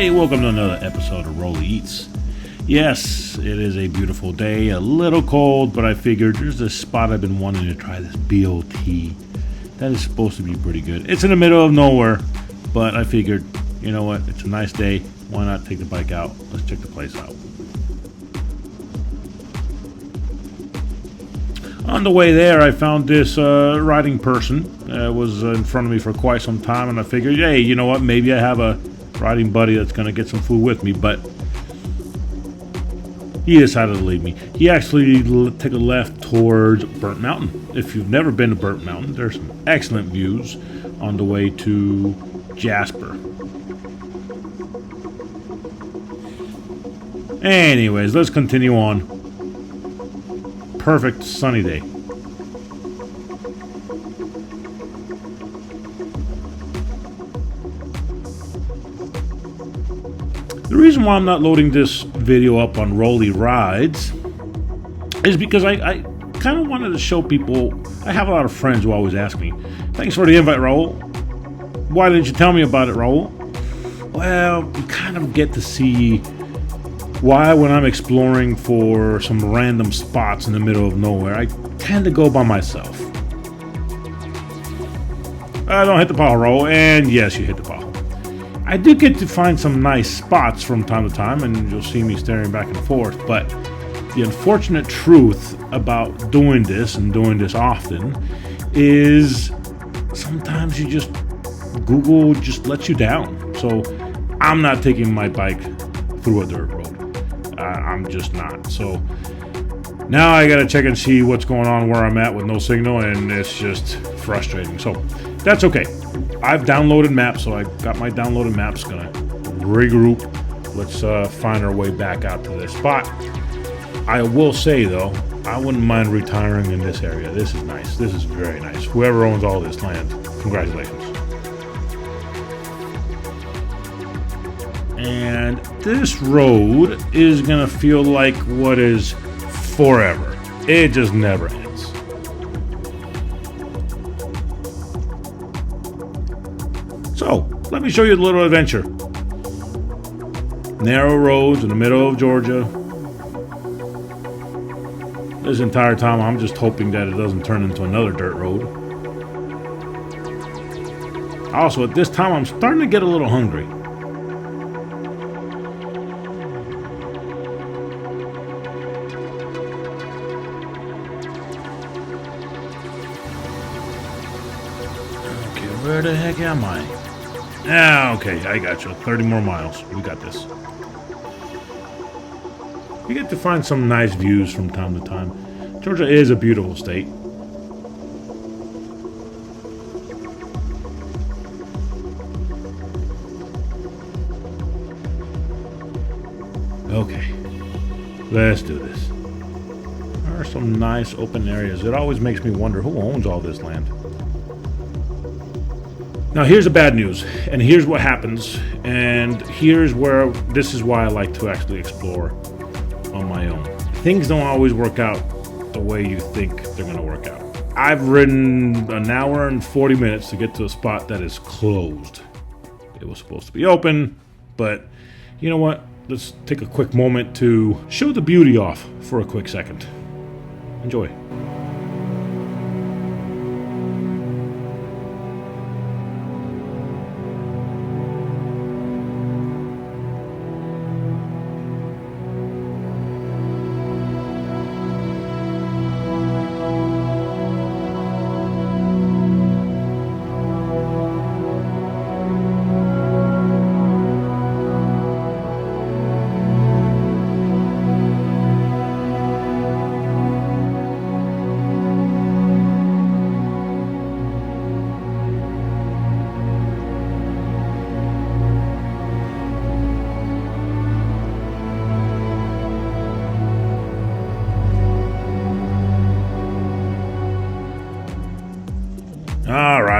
Hey, welcome to another episode of Roli Eats. Yes, it is a beautiful day, a little cold, but I figured there's this spot I've been wanting to try, this BLT. That is supposed to be pretty good. It's in the middle of nowhere, but I figured, you know what, it's a nice day. Why not take the bike out? Let's check the place out. On the way there, I found this riding person. Was in front of me for quite some time, and I figured, hey, you know what, maybe I have a riding buddy that's going to get some food with me, but he decided to leave me. He actually took a left towards Burnt Mountain. If you've never been to Burnt Mountain, there's some excellent views on the way to Jasper. Anyways, let's continue on. Perfect sunny day. The reason why I'm not loading this video up on Roli Rides is because I kind of wanted to show people. I have a lot of friends who always ask me, thanks for the invite, Raul. Why didn't you tell me about it, Raul? Well, you kind of get to see why when I'm exploring for some random spots in the middle of nowhere, I tend to go by myself. I don't hit the pothole, Raul, and yes, you hit the pothole. I do get to find some nice spots from time to time, and you'll see me staring back and forth, but the unfortunate truth about doing this and doing this often is sometimes you just, Google just lets you down. So I'm not taking my bike through a dirt road. I'm just not. So now I gotta check and see what's going on where I'm at with no signal, and it's just frustrating. So that's okay. I've downloaded maps, so I got my downloaded maps. Gonna regroup. Let's find our way back out to this spot. I will say though, I wouldn't mind retiring in this area. This is nice. This is very nice. Whoever owns all this land, congratulations. And this road is gonna feel like what is forever. It just never ends. So, let me show you a little adventure. Narrow roads in the middle of Georgia. This entire time I'm just hoping that it doesn't turn into another dirt road. Also, at this time I'm starting to get a little hungry. Okay, where the heck am I? Ah, okay, I got you. 30 more miles. We got this. You get to find some nice views from time to time. Georgia is a beautiful state. Okay, let's do this. There are some nice open areas. It always makes me wonder who owns all this land. Now here's the bad news, and here's what happens, and here's where, this is why I like to actually explore on my own. Things don't always work out the way you think they're going to work out. I've ridden an hour and 40 minutes to get to a spot that is closed. It was supposed to be open, but you know what? Let's take a quick moment to show the beauty off for a quick second. Enjoy.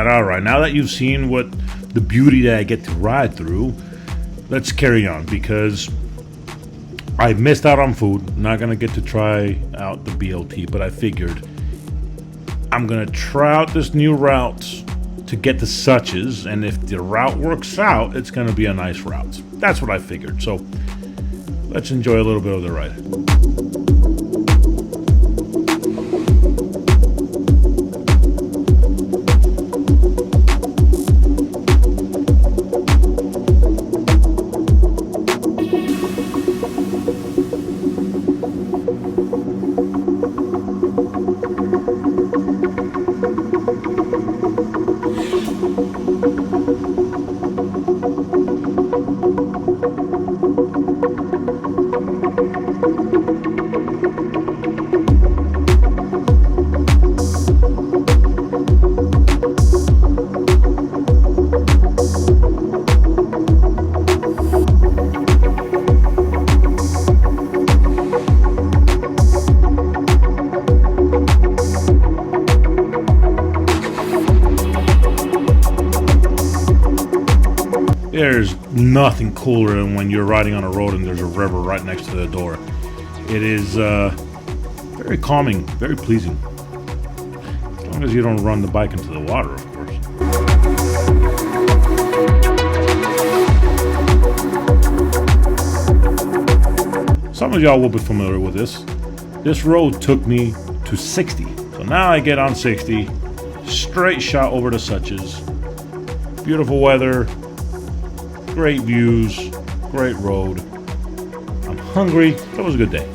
All right. Now that you've seen what the beauty that I get to ride through, let's carry on, because I missed out on food. Not gonna get to try out the BLT, but I figured I'm gonna try out this new route to get to Suches, and if the route works out, it's gonna be a nice route. that's what I figured. So let's enjoy a little bit of the ride. There's nothing cooler than when you're riding on a road and there's a river right next to the door. It is very calming, very pleasing. As long as you don't run the bike into the water, of course. Some of y'all will be familiar with this. This road took me to 60. So now I get on 60, straight shot over to Suches. Beautiful weather. Great views, great road. I'm hungry. That was a good day.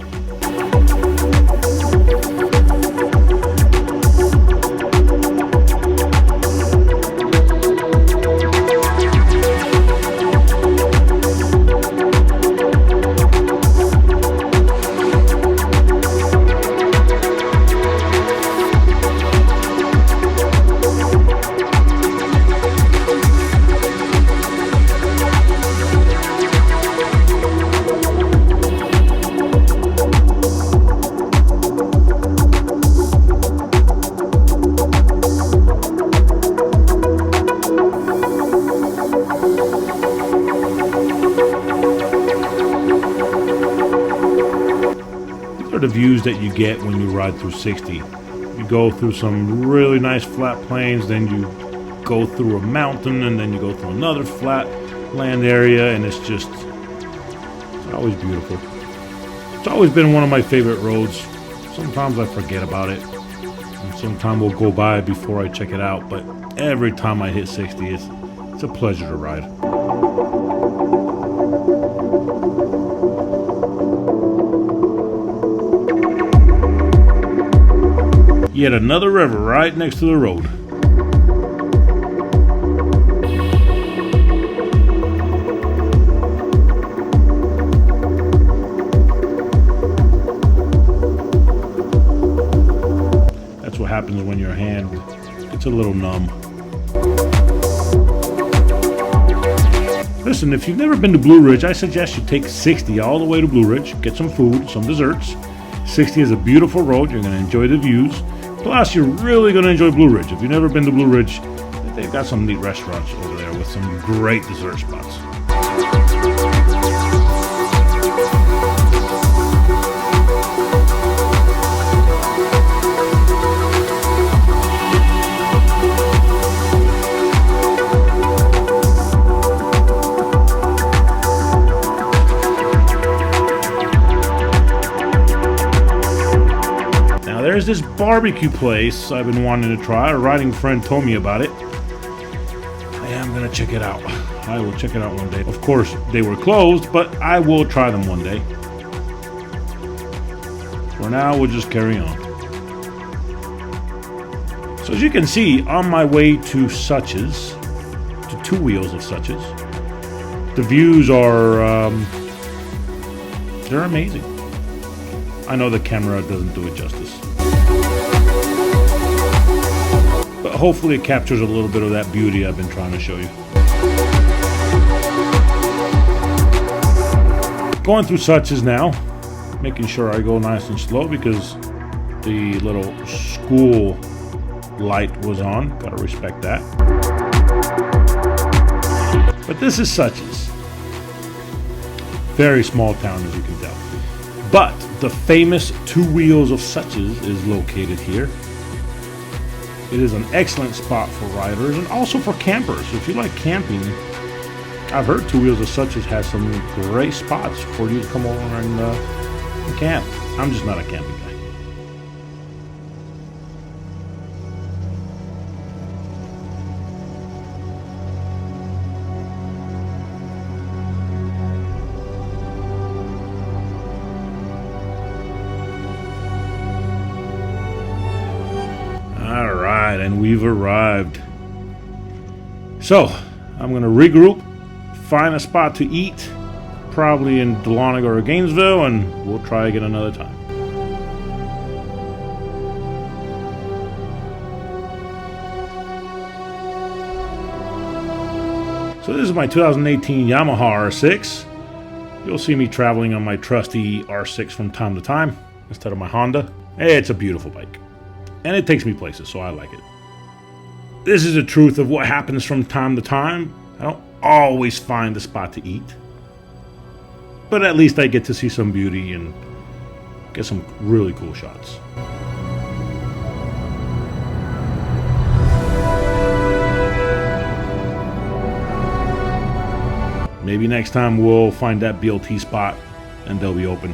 The views that you get when you ride through 60. You go through some really nice flat plains, then you go through a mountain, and then you go through another flat land area, and it's always beautiful. It's always been one of my favorite roads. Sometimes I forget about it, and sometimes will go by before I check it out, but every time I hit 60, it's a pleasure to ride. Yet another river right next to the road. That's what happens when your hand gets a little numb. Listen, if you've never been to Blue Ridge, I suggest you take 60 all the way to Blue Ridge, get some food, some desserts. 60 is a beautiful road. You're going to enjoy the views. Plus, you're really going to enjoy Blue Ridge. If you've never been to Blue Ridge, they've got some neat restaurants over there with some great dessert spots. There's this barbecue place I've been wanting to try. A riding friend told me about it. I am going to check it out. I will check it out one day. Of course, they were closed, but I will try them one day. For now, we'll just carry on. So as you can see, on my way to Suches, to Two Wheels of Suches, the views are, they're amazing. I know the camera doesn't do it justice. But hopefully it captures a little bit of that beauty I've been trying to show you. Going through Suches now, making sure I go nice and slow because the little school light was on. Gotta respect that. But this is Suches. Very small town, as you can tell. But the famous Two Wheels of Suches is located here. It is an excellent spot for riders and also for campers. If you like camping, I've heard Two Wheels of Suches has some great spots for you to come over and camp. I'm just not a camping guy. Alright, and we've arrived. So, I'm going to regroup, find a spot to eat, probably in Dahlonega or Gainesville, and we'll try again another time. So this is my 2018 Yamaha R6. You'll see me traveling on my trusty R6 from time to time, instead of my Honda. It's a beautiful bike, and it takes me places, so I like it. This is the truth of what happens from time to time. I don't always find a spot to eat, but at least I get to see some beauty and get some really cool shots. Maybe next time we'll find that BLT spot and they'll be open.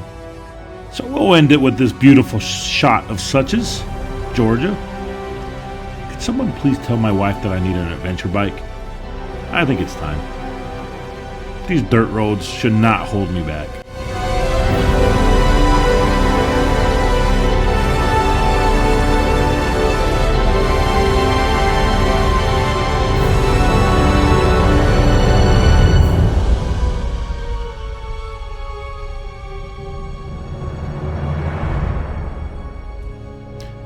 So we'll end it with this beautiful shot of Suches, Georgia. Could someone please tell my wife that I need an adventure bike? I think it's time. These dirt roads should not hold me back.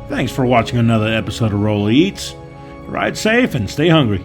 Thanks for watching another episode of Roli Eats. Ride safe and stay hungry.